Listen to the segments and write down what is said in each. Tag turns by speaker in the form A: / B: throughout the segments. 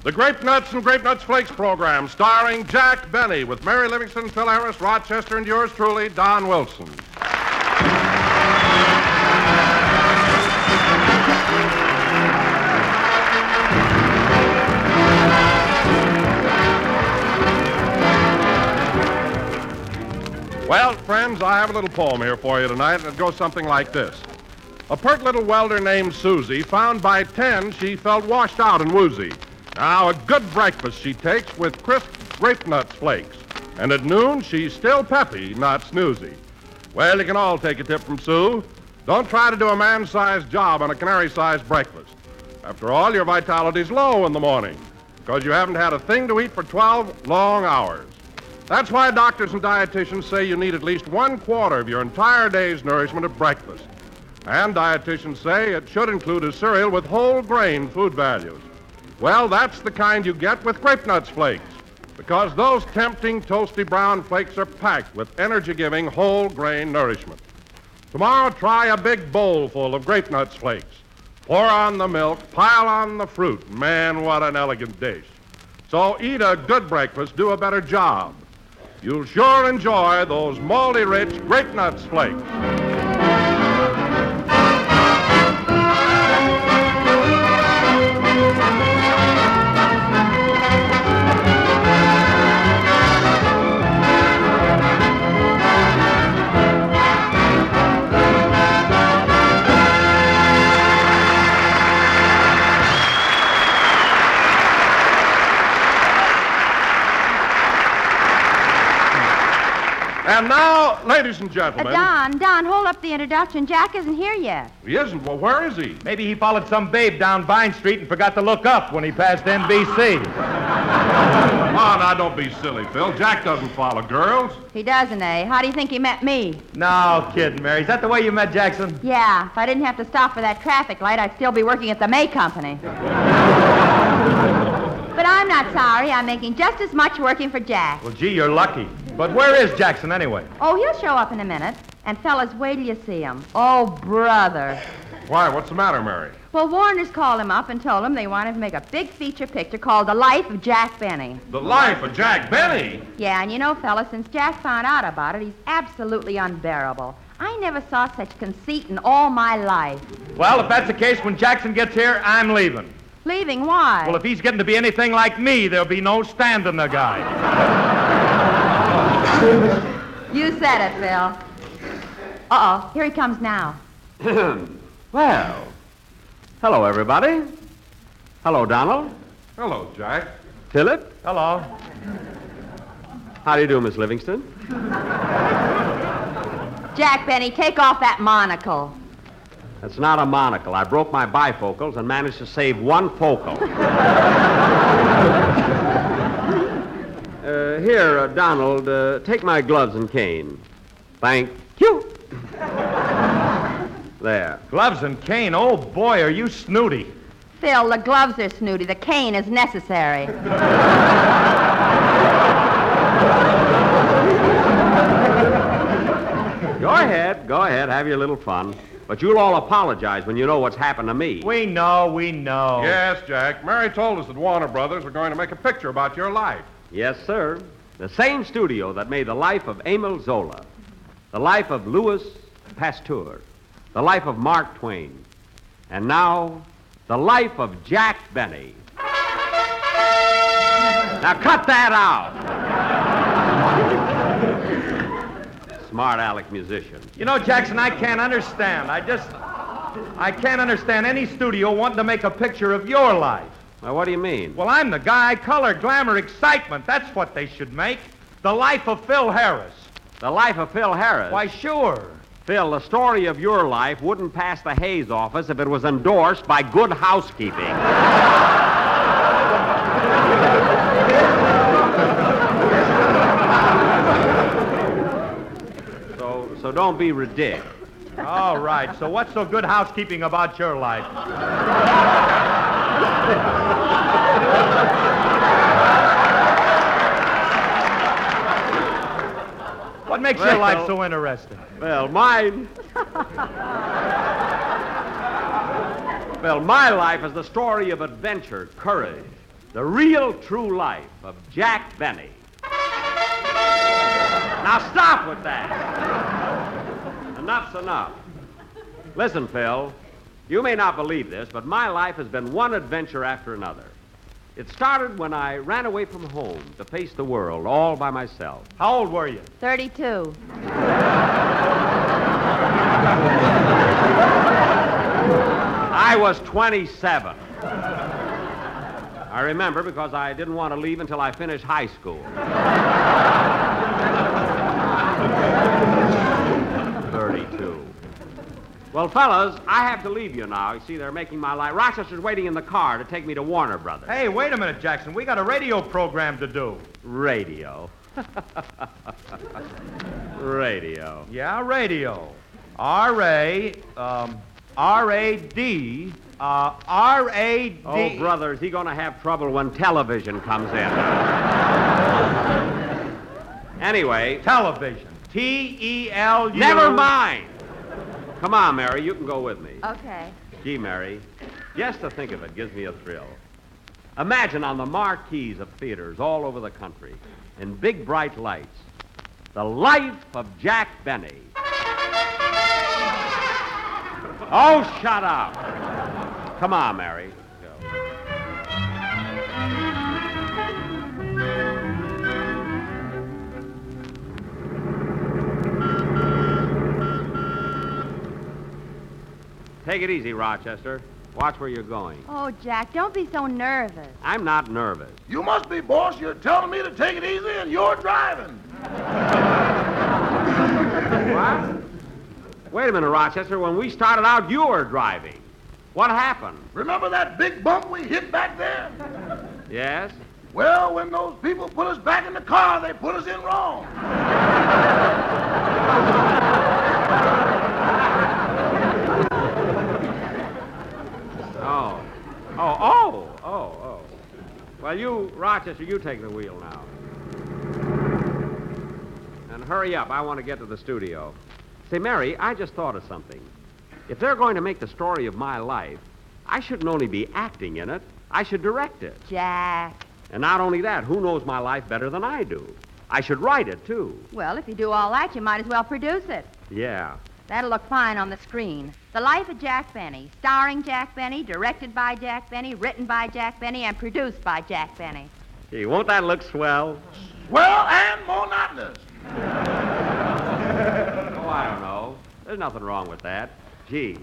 A: The Grape Nuts and Grape Nuts Flakes program, starring Jack Benny, with Mary Livingston, Phil Harris, Rochester, and yours truly, Don Wilson. Well, friends, I have a little poem here for you tonight, and it goes something like this. A pert little welder named Susie found by 10 she felt washed out and woozy. Now, a good breakfast she takes with crisp Grape Nuts flakes. And at noon, she's still peppy, not snoozy. Well, you can all take a tip from Sue. Don't try to do a man-sized job on a canary-sized breakfast. After all, your vitality's low in the morning because you haven't had a thing to eat for 12 long hours. That's why doctors and dietitians say you need at least 1/4 of your entire day's nourishment at breakfast. And dietitians say it should include a cereal with whole grain food values. Well, that's the kind you get with Grape Nuts Flakes, because those tempting toasty brown flakes are packed with energy-giving whole grain nourishment. Tomorrow, try a big bowl full of Grape Nuts Flakes. Pour on the milk, pile on the fruit. Man, what an elegant dish. So eat a good breakfast, do a better job. You'll sure enjoy those moldy-rich Grape Nuts Flakes. And now, ladies and gentlemen...
B: Don, hold up the introduction. Jack isn't here yet.
A: He isn't? Well, where is he?
C: Maybe he followed some babe down Vine Street and forgot to look up when he passed NBC.
A: Oh, now, don't be silly, Phil. Jack doesn't follow girls.
B: He doesn't, eh? How do you think he met me?
C: No kidding, Mary. Is that the way you met Jackson?
B: Yeah. If I didn't have to stop for that traffic light, I'd still be working at the May Company. But I'm not sorry. I'm making just as much working for Jack.
C: Well, gee, you're lucky. But where is Jackson anyway?
B: Oh, he'll show up in a minute. And fellas, wait till you see him. Oh, brother.
A: Why, what's the matter, Mary?
B: Well, Warner's called him up and told him they wanted to make a big feature picture called The Life of Jack Benny.
A: The Life of Jack Benny?
B: Yeah, and you know, fellas, since Jack found out about it, he's absolutely unbearable. I never saw such conceit in all my life.
C: Well, if that's the case, when Jackson gets here, I'm leaving.
B: Leaving? Why?
C: Well, if he's getting to be anything like me, there'll be no standing the guy.
B: You said it, Phil. Uh-oh, here he comes now.
D: Well, hello, everybody. Hello, Donald.
A: Hello, Jack.
D: Philip.
C: Hello.
D: How do you do, Miss Livingston?
B: Jack Benny, take off that monocle.
D: That's not a monocle. I broke my bifocals and managed to save one focal. Here, Donald, take my gloves and cane. Thank you. There.
C: Gloves and cane? Oh, boy, are you snooty.
B: Phil, the gloves are snooty. The cane is necessary.
D: Go ahead, have your little fun. But you'll all apologize when you know what's happened to me.
C: We know.
A: Yes, Jack. Mary told us that Warner Brothers were going to make a picture about your life.
D: Yes, sir. The same studio that made the life of Emile Zola, the life of Louis Pasteur, the life of Mark Twain, and now the life of Jack Benny. Now cut that out. Smart aleck musician.
C: You know, Jackson, I can't understand. I can't understand any studio wanting to make a picture of your life.
D: Now, what do you mean?
C: Well, I'm the guy, color, glamour, excitement. That's what they should make. The life of Phil Harris.
D: The life of Phil Harris?
C: Why, sure.
D: Phil, the story of your life wouldn't pass the Hayes office if it was endorsed by Good Housekeeping. So don't be ridiculous.
C: All right, so what's so good housekeeping about your life? What makes your life so interesting?
D: Well, mine... Well, my life is the story of adventure, courage, The real true life of Jack Benny. Now stop with that. Enough's enough. Listen, Phil, you may not believe this, but my life has been one adventure after another. It started when I ran away from home to face the world all by myself.
C: How old were you?
B: 32.
D: I was 27. I remember because I didn't want to leave until I finished high school. 32. Well, fellas, I have to leave you now. You see, they're making my life. Rochester's waiting in the car to take me to Warner Brothers.
C: Hey, wait a minute, Jackson. We got a radio program to do.
D: Radio. Radio.
C: Yeah, radio. R-A-D, R-A-D.
D: Oh, brother, is he going to have trouble when television comes in? Anyway.
C: Television. T-E-L-U.
D: Never mind. Come on, Mary, you can go with me.
B: Okay.
D: Gee, Mary, just to think of it gives me a thrill. Imagine on the marquees of theaters all over the country, in big bright lights, the life of Jack Benny. Oh, shut up. Come on, Mary. Go. Take it easy, Rochester. Watch where you're going.
B: Oh, Jack, don't be so nervous.
D: I'm not nervous.
E: You must be, boss. You're telling me to take it easy and you're driving.
D: What? Wait a minute, Rochester. When we started out, you were driving. What happened?
E: Remember that big bump we hit back there?
D: Yes?
E: Well, when those people put us back in the car, they put us in wrong.
D: Oh. Well, you, Rochester, you take the wheel now. And hurry up. I want to get to the studio. Say, Mary, I just thought of something. If they're going to make the story of my life, I shouldn't only be acting in it, I should direct it.
B: Jack.
D: And not only that, who knows my life better than I do? I should write it, too.
B: Well, if you do all that, you might as well produce it.
D: Yeah.
B: That'll look fine on the screen. The Life of Jack Benny, starring Jack Benny, directed by Jack Benny, written by Jack Benny, and produced by Jack Benny.
D: Gee, won't that look swell?
E: Well, and monotonous.
D: Oh, I don't know. There's nothing wrong with that. Gee,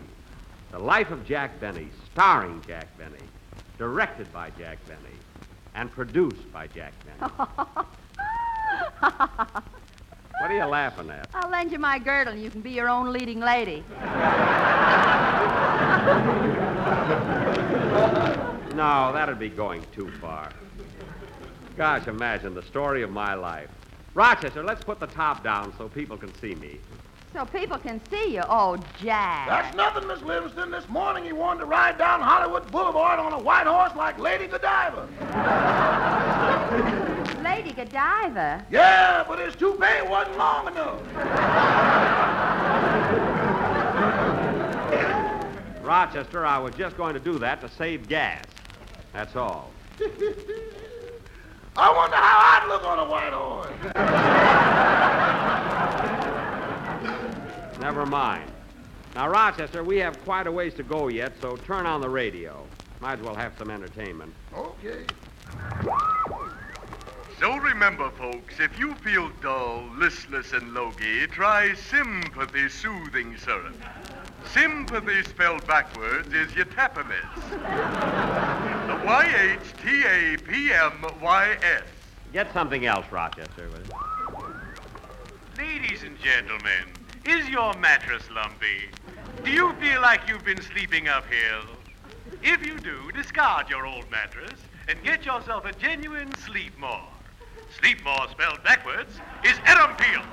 D: The Life of Jack Benny, starring Jack Benny, directed by Jack Benny, and produced by Jack Benny. What are you laughing at?
B: I'll lend you my girdle and you can be your own leading lady.
D: No, that'd be going too far. Gosh, imagine the story of my life. Rochester, let's put the top down so people can see me.
B: So people can see you. Oh, Jack.
E: That's nothing, Miss Livingston. This morning he wanted to ride down Hollywood Boulevard on a white horse like Lady Godiva.
B: Lady Godiva?
E: Yeah, but his toupee wasn't long enough.
D: Rochester, I was just going to do that to save gas. That's all.
E: I wonder how I'd look on a white horse.
D: Never mind. Now, Rochester, we have quite a ways to go yet, so turn on the radio. Might as well have some entertainment.
E: Okay.
F: So remember, folks, if you feel dull, listless, and logy, try Sympathy Soothing Syrup. Sympathy spelled backwards is Yatapamys. The Y-H-T-A-P-M-Y-S.
D: Get something else, Rochester.
G: Ladies and gentlemen, is your mattress lumpy? Do you feel like you've been sleeping uphill? If you do, discard your old mattress and get yourself a genuine Sleepmore. Sleepmore spelled backwards is Erompels.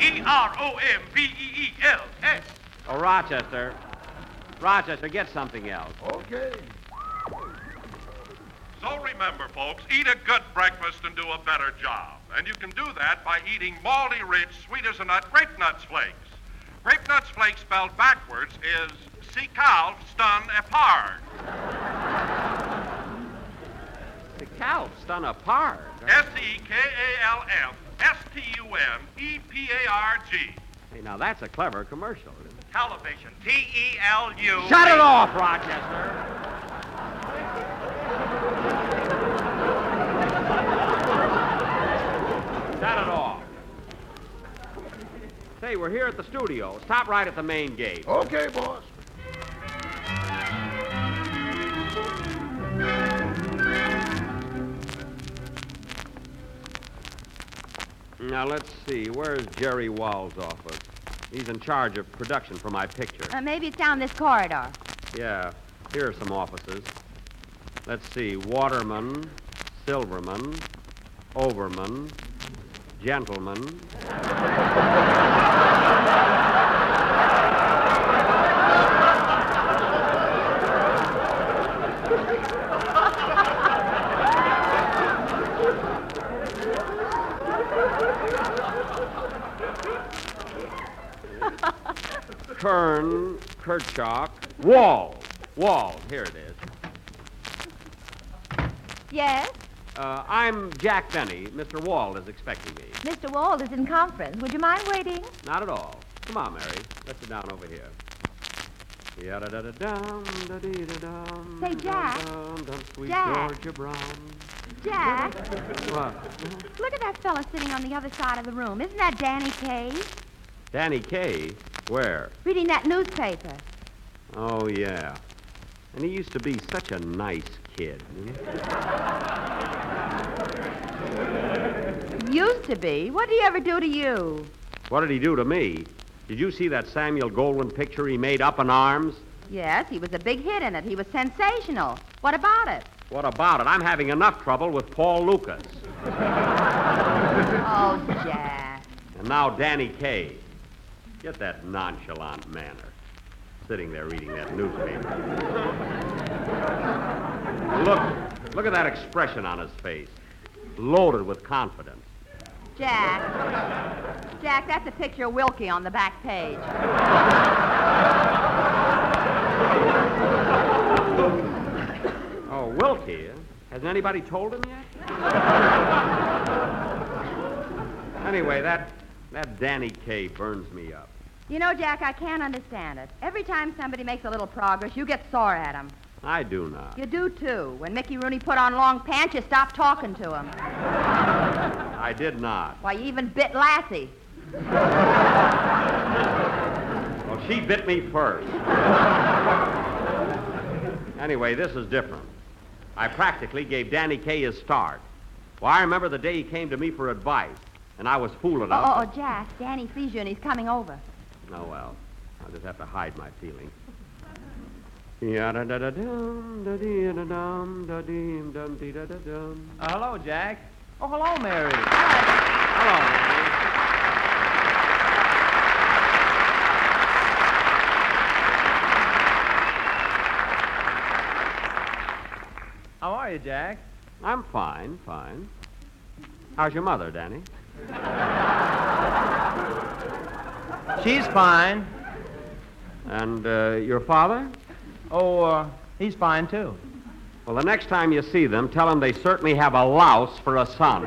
G: E-R-O-M-P-E-E-L-S.
D: Oh, Rochester. Rochester, get something else.
E: Okay.
A: So remember, folks, eat a good breakfast and do a better job. And you can do that by eating malty rich, sweet as a nut Grape Nuts flakes. Grape Nuts flakes spelled backwards is Si calf stun apart.
D: The calf stun apart.
F: SEKALFSTUNEPARG.
D: Hey, now that's a clever commercial.
F: Television. TELU.
D: Shut it off, Rochester. Shut it off. Say, we're here at the studio. Stop right at the main gate.
E: Okay, boss.
D: Now, let's see. Where's Jerry Wall's office? He's in charge of production for my picture.
B: Maybe it's down this corridor.
D: Yeah, here are some offices. Let's see. Waterman, Silverman, Overman, Gentleman. Kern, Kirchhoff, Wall. Here it is.
B: Yes?
D: I'm Jack Benny. Mr. Wall is expecting me.
B: Mr. Wall is in conference. Would you mind waiting?
D: Not at all. Come on, Mary. Let's sit down over here.
B: Say, Jack.
D: Sweet
B: Jack.
D: Georgia Brown.
B: Jack,
D: What?
B: look at that fella sitting on the other side of the room. Isn't that Danny Kaye?
D: Danny Kaye? Where?
B: Reading that newspaper.
D: Oh, yeah. And he used to be such a nice kid.
B: Used to be. What did he ever do to you?
D: What did he do to me? Did you see that Samuel Goldwyn picture he made, Up in Arms?
B: Yes, he was a big hit in it. He was sensational. What about it?
D: What about it? I'm having enough trouble with Paul Lucas.
B: Oh, Jack.
D: And now Danny Kaye. Get that nonchalant manner. Sitting there reading that newspaper. Look at that expression on his face. Loaded with confidence.
B: Jack, that's a picture of Wilkie on the back page.
D: Oh, Wilkie? Hasn't anybody told him yet? Anyway, that Danny Kaye burns me up.
B: You know, Jack, I can't understand it. Every time somebody makes a little progress, you get sore at him.
D: I do not.
B: You do, too. When Mickey Rooney put on long pants, you stopped talking to him.
D: I did not.
B: Why, you even bit Lassie.
D: Well, she bit me first. Anyway, this is different. I practically gave Danny Kaye his start. Well, I remember the day he came to me for advice, and I was fool enough.
B: Oh, Jack, Danny sees you and he's coming over.
D: Oh, well, I'll just have to hide my feelings.
C: Hello, Jack. Oh, hello, Mary.
D: Hello, Mary.
C: How are you, Jack?
D: I'm fine. How's your mother, Danny?
C: She's fine.
D: And your father?
C: Oh, he's fine, too.
D: Well, the next time you see them, tell them they certainly have a louse for a son.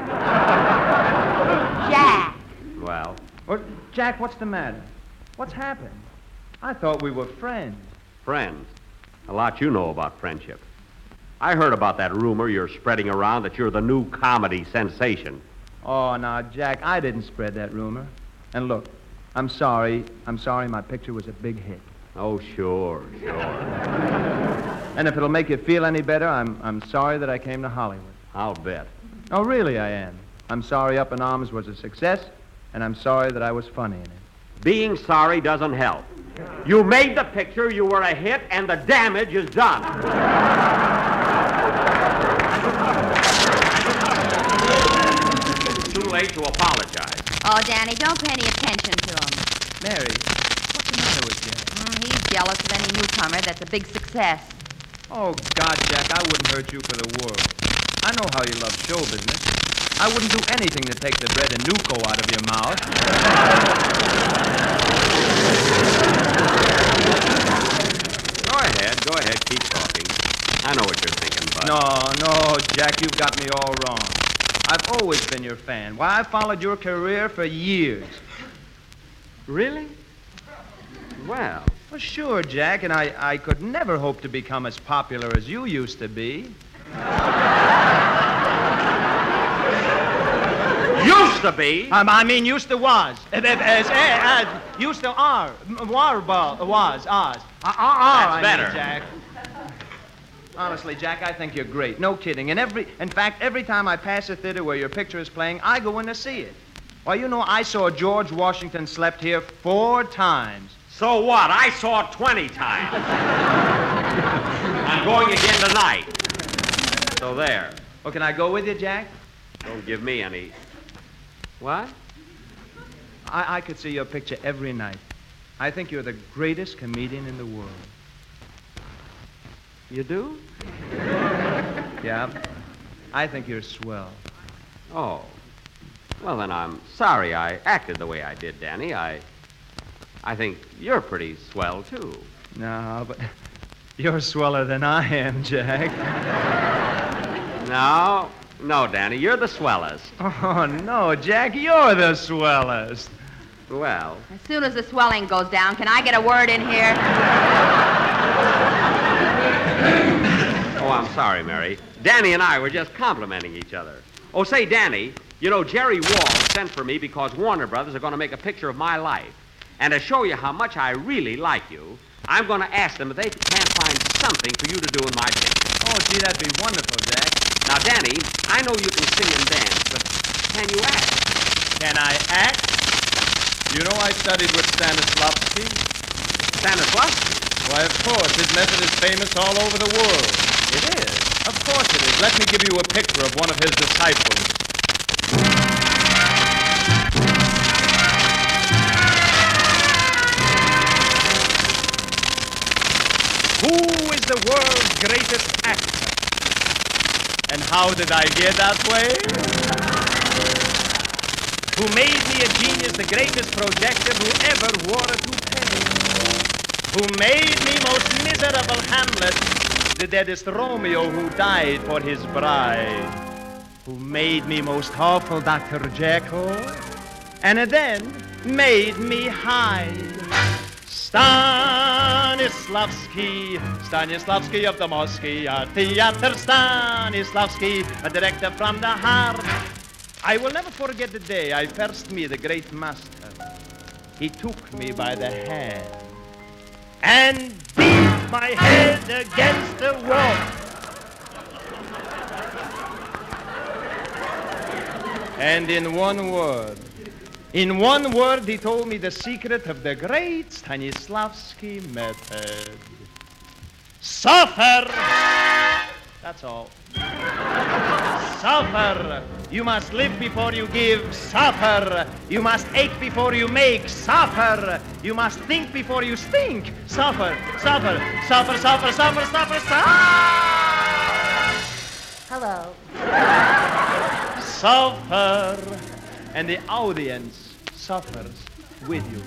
B: Jack!
D: Well,
C: Well, Jack, what's the matter? What's happened? I thought we were friends.
D: friends. A lot you know about friendship. I heard about that rumor you're spreading around that you're the new comedy sensation.
C: Oh, now, Jack, I didn't spread that rumor. And look, I'm sorry my picture was a big hit.
D: Oh, sure.
C: And if it'll make you feel any better, I'm sorry that I came to Hollywood.
D: I'll bet.
C: Oh, really, I am. I'm sorry Up in Arms was a success, and I'm sorry that I was funny in it.
D: Being sorry doesn't help. You made the picture, you were a hit, and the damage is done. It's too late to apologize.
B: Oh, Danny, don't pay any attention to him.
C: Mary, what's the matter with Jack?
B: He's jealous of any newcomer that's a big success.
C: Oh, God, Jack, I wouldn't hurt you for the world. I know how you love show business. I wouldn't do anything to take the bread and Nuco out of your mouth.
D: Go ahead, keep talking. I know what you're thinking, but...
C: No, Jack, you've got me all wrong. I've always been your fan. Why, I've followed your career for years.
D: Really? Well...
C: Well, sure, Jack, and I could never hope to become as popular as you used to be.
D: Used to be?
C: I mean, used to was. Used to are. Was. Oz.
D: That's better.
C: Jack. Honestly, Jack, I think you're great. No kidding. And in fact, every time I pass a theater where your picture is playing, I go in to see it. Why, you know, I saw George Washington slept here 4 times.
D: So what? I saw it 20 times. I'm going again tonight. So there.
C: Well, can I go with you, Jack?
D: Don't give me any... What?
C: I could see your picture every night. I think you're the greatest comedian in the world.
D: You do?
C: Yeah. I think you're swell.
D: Oh. Well, then I'm sorry I acted the way I did, Danny. I think you're pretty swell, too.
C: No, but you're sweller than I am, Jack.
D: No, Danny, you're the swellest.
C: Oh, no, Jack, you're the swellest.
D: Well...
B: As soon as the swelling goes down, can I get a word in here?
D: Oh, I'm sorry, Mary. Danny and I were just complimenting each other. Oh, say, Danny, you know, Jerry Wall sent for me because Warner Brothers are going to make a picture of my life. And to show you how much I really like you, I'm going to ask them if they can't find something for you to do in my picture.
C: Oh, gee, that'd be wonderful, Jack.
D: Now, Danny, I know you can sing and dance, but can you act?
C: Can I act? You know I studied with Stanislavski.
D: Stanislavski?
C: Why, of course. His method is famous all over the world.
D: It is?
C: Of course it is. Let me give you a picture of one of his disciples. Who is the world's greatest actor? And how did I get that way? Who made me a genius, the greatest projector who ever wore a toupee? Who made me most miserable Hamlet, the deadest Romeo who died for his bride? Who made me most awful Dr. Jekyll, and then made me hide? Stanislavski of the Moscow Theater, Stanislavski, a director from the heart. I will never forget the day I first met the great master. He took me by the hand and beat my head against the wall. And in one word, he told me the secret of the great Stanislavski method. Suffer! That's all. Suffer! You must live before you give. Suffer! You must ache before you make. Suffer! You must think before you stink. Suffer! Suffer! Suffer! Suffer! Suffer! Suffer! Suffer!
B: Hello.
C: Suffer! And the audience suffers with you.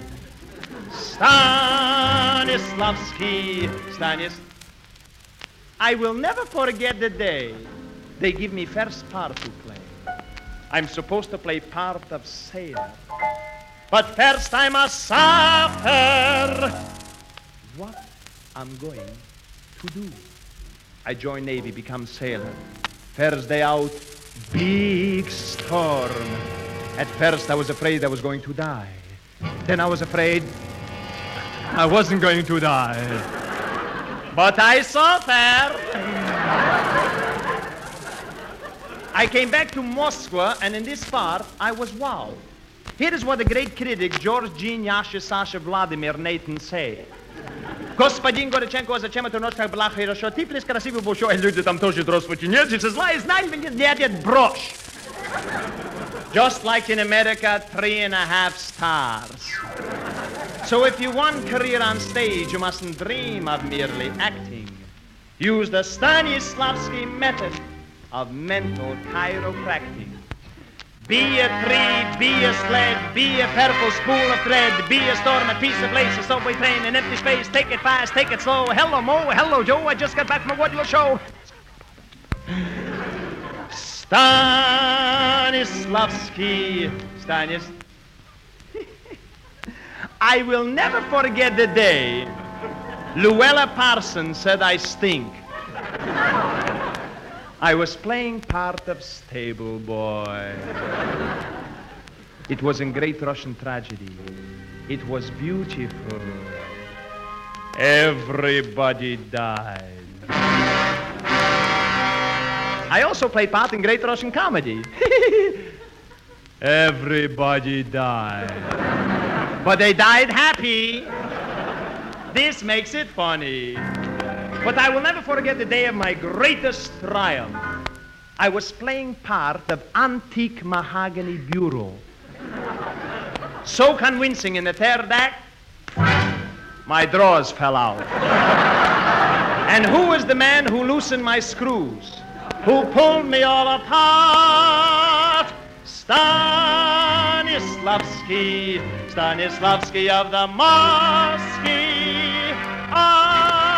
C: Stanislavski, I will never forget the day they give me first part to play. I'm supposed to play part of sailor, but first I must suffer. What I'm going to do? I join Navy, become sailor. First day out, big storm. At first, I was afraid I was going to die. Then I was afraid I wasn't going to die. But I suffered. I came back to Moscow, and in this part, I was wowed. Here is what the great critic George Jean Yasha Sasha Vladimir Nathan said. Господин Горяченко, зачем это ночь так была хорошо? Ты плес красивый большой, люди там тоже здравствуйте. Нет, это злая, знай, нет, брошь. Just like in America, 3.5 stars. So if you want career on stage, you mustn't dream of merely acting. Use the Stanislavski method of mental chiropractic. Be a tree, be a sled, be a purple spool of thread, be a storm, a piece of lace, a subway train, an empty space. Take it fast, take it slow. Hello, Mo. Hello, Joe. I just got back from a vaudeville show. Stanislavski. I will never forget the day Luella Parsons said I stink. I was playing part of stable boy. It was in Great Russian Tragedy. It was beautiful. Everybody died. I also played part in Great Russian Comedy. Everybody died. But they died happy. This makes it funny. But I will never forget the day of my greatest triumph. I was playing part of Antique Mahogany Bureau. So convincing in the third act, my drawers fell out. And who was the man who loosened my screws? Who pulled me all apart? Stanislavski of the Mosky Art.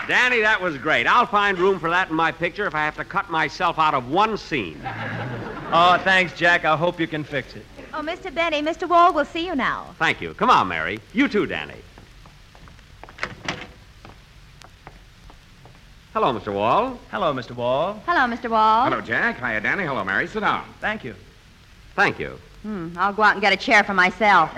D: Danny, that was great. I'll find room for that in my picture if I have to cut myself out of one scene.
C: Oh, thanks, Jack. I hope you can fix it.
H: Oh, Mr. Benny, Mr. Wall will see you now.
D: Thank you. Come on, Mary. You too, Danny. Hello, Mr. Wall.
C: Hello, Mr. Wall.
B: Hello, Mr. Wall.
E: Hello, Jack. Hiya, Danny. Hello, Mary. Sit down.
C: Thank you.
D: Thank you.
B: I'll go out and get a chair for myself.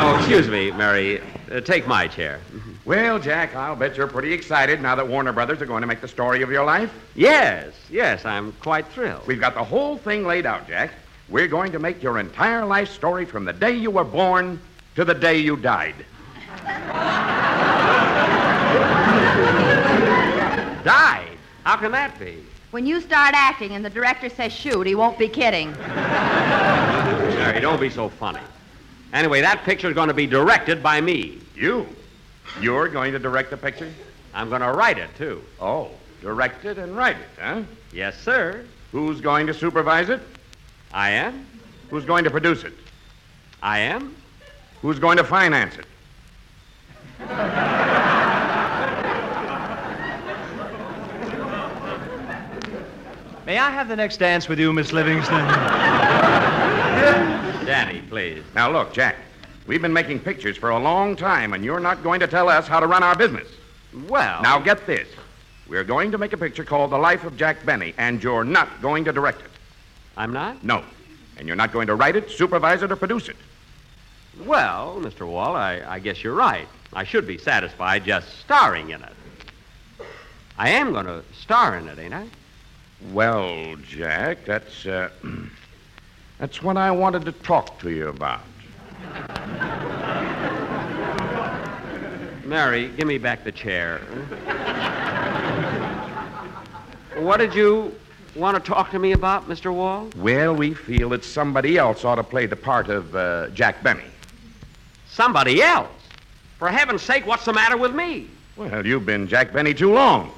D: Oh, excuse me, Mary. Take my chair.
E: Well, Jack, I'll bet you're pretty excited now that Warner Brothers are going to make the story of your life.
D: Yes, I'm quite thrilled.
E: We've got the whole thing laid out, Jack. We're going to make your entire life story from the day you were born to the day you died.
D: Died? How can that be?
B: When you start acting and the director says shoot, he won't be kidding.
D: Mary, don't be so funny. Anyway, that picture's going to be directed by me.
E: You? You're going to direct the picture?
D: I'm going to write it, too.
E: Oh, direct it and write it, huh?
D: Yes, sir.
E: Who's going to supervise it?
D: I am.
E: Who's going to produce it?
D: I am.
E: Who's going to finance it?
C: May I have the next dance with you, Miss Livingston?
D: Danny, please.
E: Now, look, Jack, we've been making pictures for a long time, and you're not going to tell us how to run our business.
D: Well...
E: Now, get this. We're going to make a picture called The Life of Jack Benny, and you're not going to direct it.
D: I'm not?
E: No. And you're not going to write it, supervise it, or produce it.
D: Well, Mr. Wall, I guess you're right. I should be satisfied just starring in it. I am going to star in it, ain't I?
E: Well, Jack, that's what I wanted to talk to you about.
D: Mary, give me back the chair. What did you want to talk to me about, Mr. Wall?
E: Well, we feel that somebody else ought to play the part of Jack Benny.
D: Somebody else? For heaven's sake, what's the matter with me?
E: Well, you've been Jack Benny too long.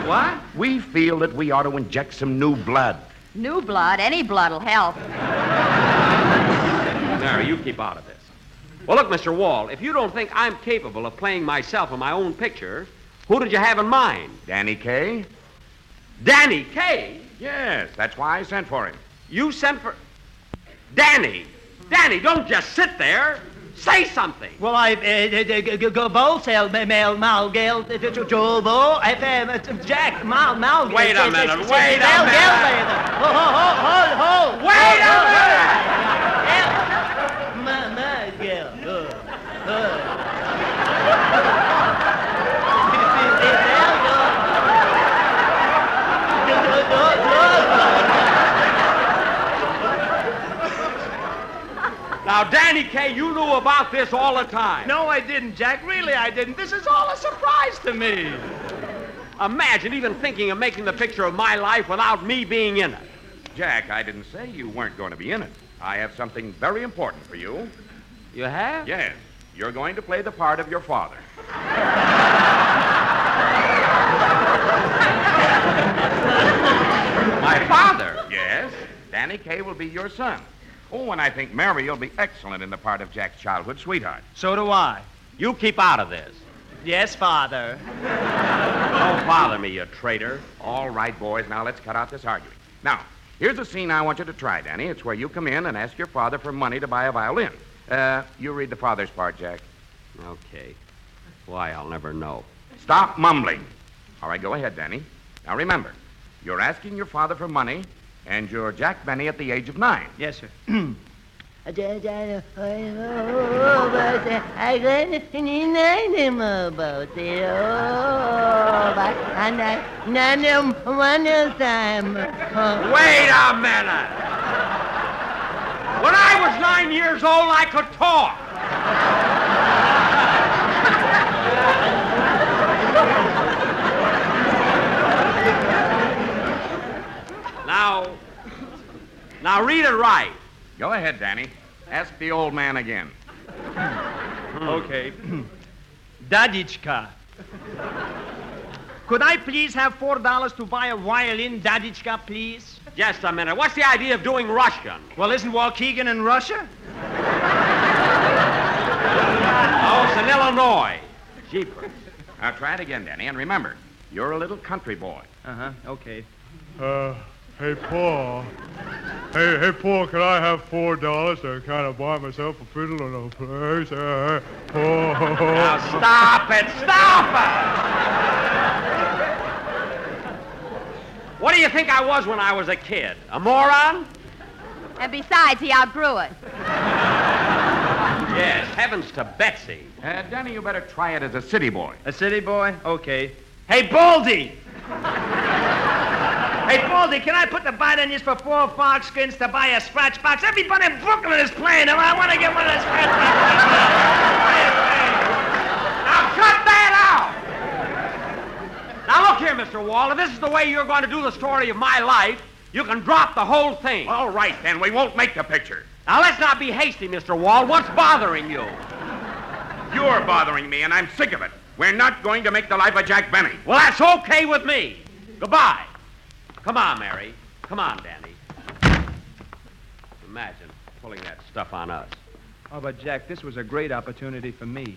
D: What?
E: We feel that we ought to inject some new blood.
B: New blood? Any blood'll help.
D: Mary, you keep out of this. Well, look, Mr. Wall, if you don't think I'm capable of playing myself in my own picture, who did you have in mind?
E: Danny Kaye?
D: Danny Kaye?
E: Yes, that's why I sent for him.
D: You sent for... Danny! Danny, don't just sit there. Say something.
C: Well, go wholesale, mail, Malgale, Jobo, FM, Jack, Mal,
D: Wait a minute, wait a minute.
C: Hold.
D: Wait a Now, Danny Kaye, you knew about this all the time.
C: No, I didn't, Jack. Really, I didn't. This is all a surprise to me.
D: Imagine even thinking of making the picture of my life without me being in it.
E: Jack, I didn't say you weren't going to be in it. I have something very important for you.
D: You have?
E: Yes. You're going to play the part of your father.
D: My father?
E: Yes. Danny Kaye will be your son. Oh, and I think Mary will be excellent in the part of Jack's childhood sweetheart.
C: So do I.
D: You keep out of this.
C: Yes, Father.
D: Don't bother me, you traitor.
E: All right, boys, now let's cut out this arguing. Now, here's a scene I want you to try, Danny. It's where you come in and ask your father for money to buy a violin. You read the father's part, Jack.
D: Okay. Why, I'll never know.
E: Stop mumbling. All right, go ahead, Danny. Now remember, you're asking your father for money, and you're Jack Benny at the age of 9.
C: Yes, sir.
I: I couldn't him about it. And I one time.
D: Wait a minute! When I was 9 years old, I could talk. Now read it right.
E: Go ahead, Danny. Ask the old man again.
C: Okay. Dadichka. Could I please have $4 to buy a violin, Dadichka, please?
D: Just a minute. What's the idea of doing Russian?
C: Well, isn't Waukegan in Russia?
D: Oh, it's in Illinois. Jeepers.
E: Now try it again, Danny, and remember, you're a little country boy.
C: Uh-huh, okay.
J: Hey, Paul. Hey, Paul, can I have $4 to kind of buy myself a fiddle and a place? Paul.
D: Now, stop it! Stop it! What do you think I was when I was a kid? A moron?
B: And besides, he outgrew it.
D: Yes, heavens to Betsy.
E: Danny, you better try it as a city boy.
C: A city boy? Okay. Hey, Baldy! Hey, Baldy, can I put the bite on you for 4 fox skins to buy a scratch box? Everybody in Brooklyn is playing, and I want to get one of the scratch boxes.
D: Now, cut that out! Now, look here, Mr. Wall. If this is the way you're going to do the story of my life, you can drop the whole thing.
E: All right, then. We won't make the picture.
D: Now, let's not be hasty, Mr. Wall. What's bothering you?
E: You're bothering me, and I'm sick of it. We're not going to make the life of Jack Benny.
D: Well, that's okay with me. Goodbye. Come on, Mary. Come on, Danny. Imagine pulling that stuff on us.
C: Oh, but, Jack, this was a great opportunity for me.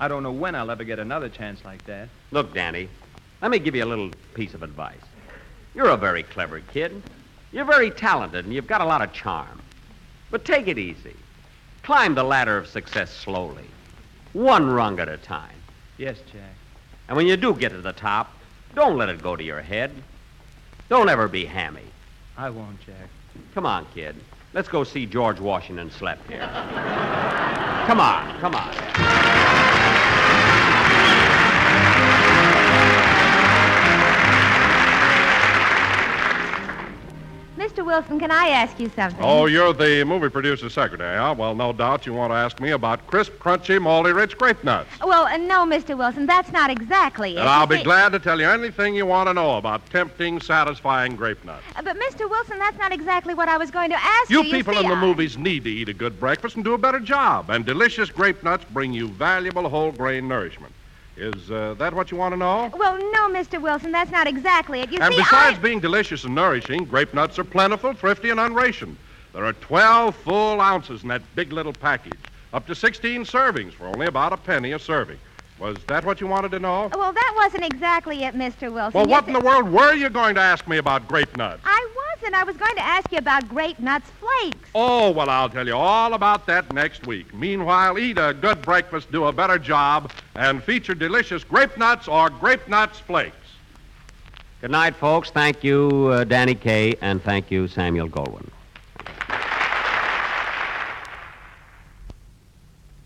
C: I don't know when I'll ever get another chance like that.
D: Look, Danny, let me give you a little piece of advice. You're a very clever kid. You're very talented, and you've got a lot of charm. But take it easy. Climb the ladder of success slowly, one rung at a time.
C: Yes, Jack.
D: And when you do get to the top, don't let it go to your head. Don't ever be hammy.
C: I won't, Jack.
D: Come on, kid. Let's go see George Washington slept here. Come on, come on.
H: Mr. Wilson, can I ask you something?
A: Oh, you're the movie producer's secretary, huh? Well, no doubt you want to ask me about crisp, crunchy, malty, rich grape nuts.
H: Well, no, Mr. Wilson, that's not exactly it.
A: And I'll
H: You
A: be
H: see-
A: glad to tell you anything you want to know about tempting, satisfying grape nuts.
H: But, Mr. Wilson, that's not exactly what I was going to ask
A: You
H: you.
A: people
H: see,
A: in the
H: I-
A: movies need to eat a good breakfast and do a better job. And delicious grape nuts bring you valuable whole grain nourishment. Is that what you want to know?
H: Well, no, Mr. Wilson, that's not exactly it. You
A: And
H: see,
A: besides being delicious and nourishing, grape nuts are plentiful, thrifty, and unrationed. There are 12 full ounces in that big little package, up to 16 servings for only about a penny a serving. Was that what you wanted to know?
H: Well, that wasn't exactly it, Mr. Wilson.
A: Well,
H: You
A: what
H: see-
A: in the world were you going to ask me about grape nuts?
H: I wasn't. I was going to ask you about Grape Nuts flakes.
A: Oh, well, I'll tell you all about that next week. Meanwhile, eat a good breakfast, do a better job, and feature delicious grape nuts or grape nuts flakes.
D: Good night, folks. Thank you, Danny Kaye, and thank you, Samuel Goldwyn.